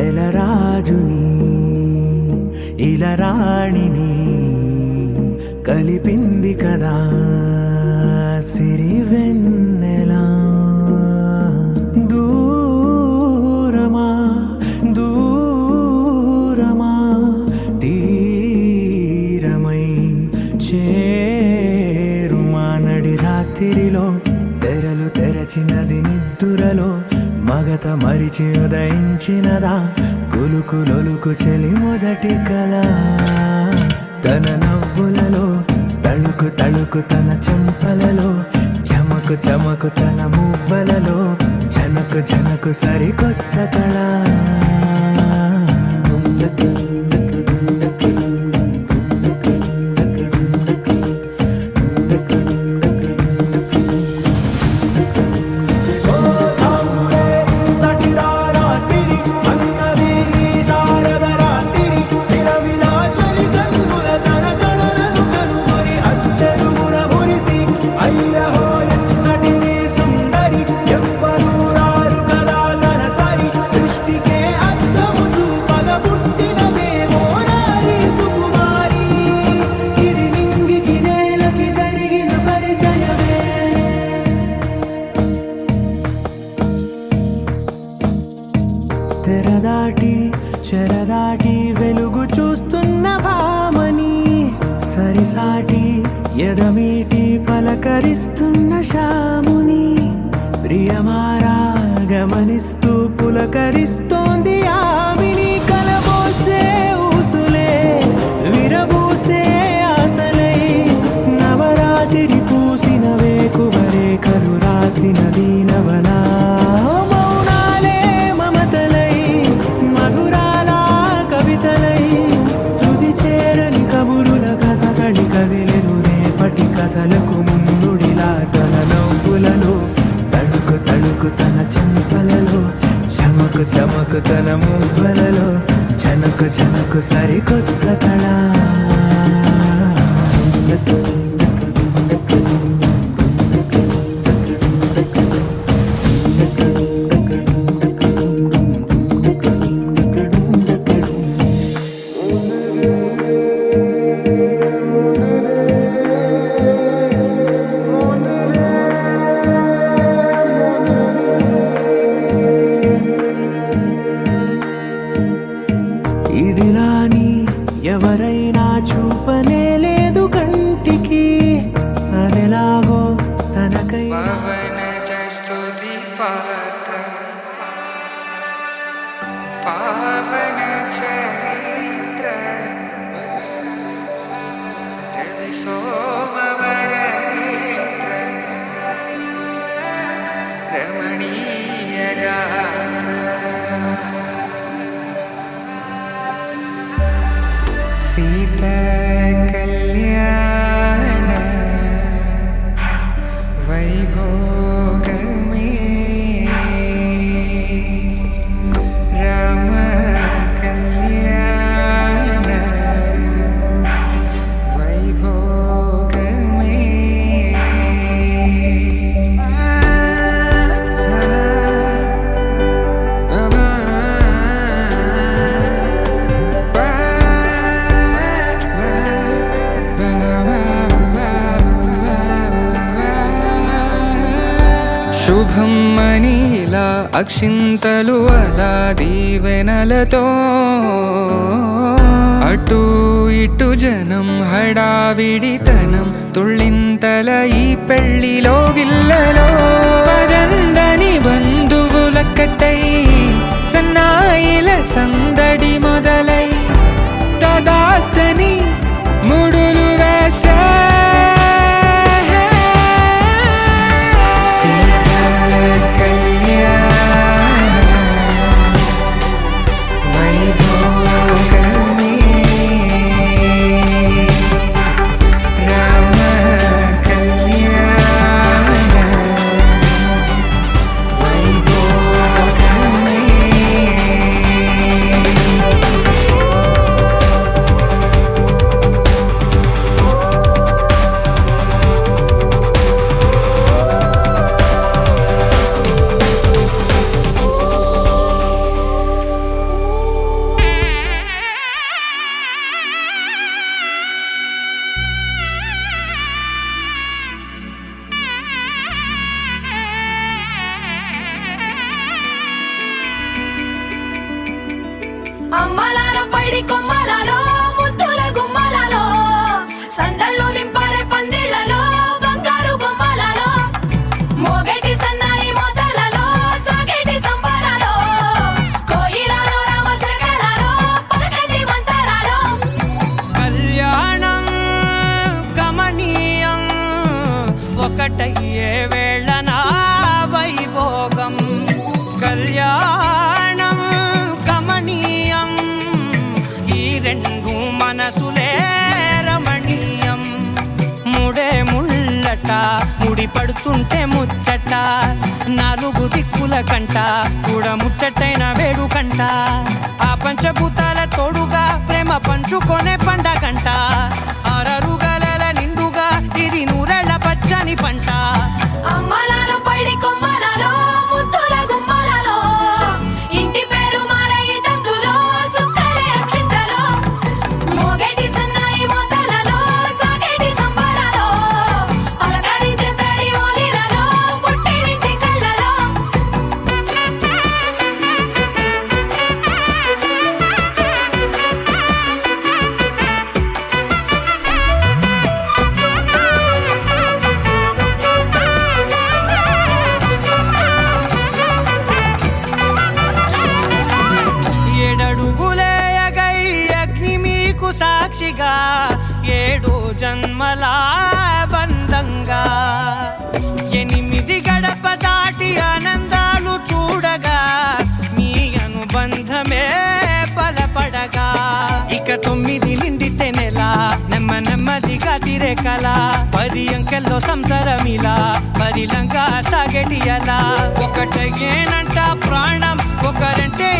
నెలరాజుని ఇలరాణిని కలిపింది కదా సిరివెన్నెలా. దూరమా దూరమా తీరమై చేరుమా నడి రాత్రిలో తెరలు తెరచినది నిద్దురలో మగత మరిచి ఉదయించినదా కులుకులొలుకు చెలి మొదటి కళ. తన నవ్వులలో తళుకు తళుకు తన చెంపలలో చమకు చమకు తన మువ్వలలో జనకు జనకు సరికొత్త కళ. తెరదాటి చెరదాటి వెలుగు చూస్తున్న భామని సరిసాటి ఎదమీటి పలకరిస్తున్న శాముని ప్రియమారా గమనిస్తూ పులకరిస్తోంది ఆవిని. కలబోసే ఊసులే విరబూసే ఆశలై నవరాత్రి పూసిన వేకువరేఖలు రాసిన దీనవనా. కథలకు ముందుడిలా తన నవ్వులలో తడుకు తడుకు తన చెంపలలో చమకు చమకు తన మువ్వలలో జనకు జనకు సరికొత్త కళ. ఇదిలాని ఎవరైనా చూపనే లేదు కంటికి అదెలాగో తనకై. పవన జస్తుతి పాత్ర పావన చరిత్ర రవి సోమవర నేత్ర రమణీయ గాత్ర. సీత కళ్యాణ వైభోగమే రామ కళ్యాణ వైభోగమే శుభం మనీలా అక్షింతలు అలా దీవెనలతో అటు ఇటు జనం హడావిడితనం తుళ్ళింతల ఈ పెళ్లిలో గిల్లలో పదందని బంధువులక్కటై సన్నాయిల సందడి మొదలై తదాస్తని ముడులు వేసే అమ్మలాలో పైడి కొమ్మలలో ముద్దుల గుమ్మలలో సందళ్ళు నింపారే పందిళ్లలో బంగారు బొమ్మలలో మోగేటి సన్నాయి మోతలలో సాగేటి సంబరాలో కోయిలలో రామసగలలో పలకటి మంతరాలో కళ్యాణం గమనీయం ఒకటయ్యే వేళ నా వైభోగం కళ్యాణం గమనీయం ఈ రెండు మనసులే రమణీయం ముడే ముళ్ళట ముడి పడుతుంటే ముచ్చట నాలుగు దిక్కుల కంట చూడ ముచ్చటైన వేడుకంట ఆ పంచభూతాల తోడుగా ప్రేమ పంచుకొనే పండగంట ఆరరుగల నిండుగా ఇది నూరెళ్ళ పచ్చని పంట అమ్మలాలో పైడి కొమ్మలలో ముద్దుల గుమ్మలలో ఇంటి పేరు మారయి తందులో చుక్కలే అక్షింతలో మోగేటి సన్నాయి మోతలలో సాగేటి సంబరాలో అలకరించే తడి ఓలిలలో పుట్టినింటి కళ్ళలో ఏడడుగులేయగై అగ్ని మీకు సాక్షిగా 7 జన్మల బంధంగా 8 గడప దాటి ఆనందాలు చూడగా మీ అనుబంధమే బలపడగా ఇక 9 నిండితే నెల నెమ్మదిగా తిరే కల 10 అంకెల్లో సంసారమిలా పరిలంగా సాగేటి అలా ఒకటేనంట ప్రాణం ఒకరంటే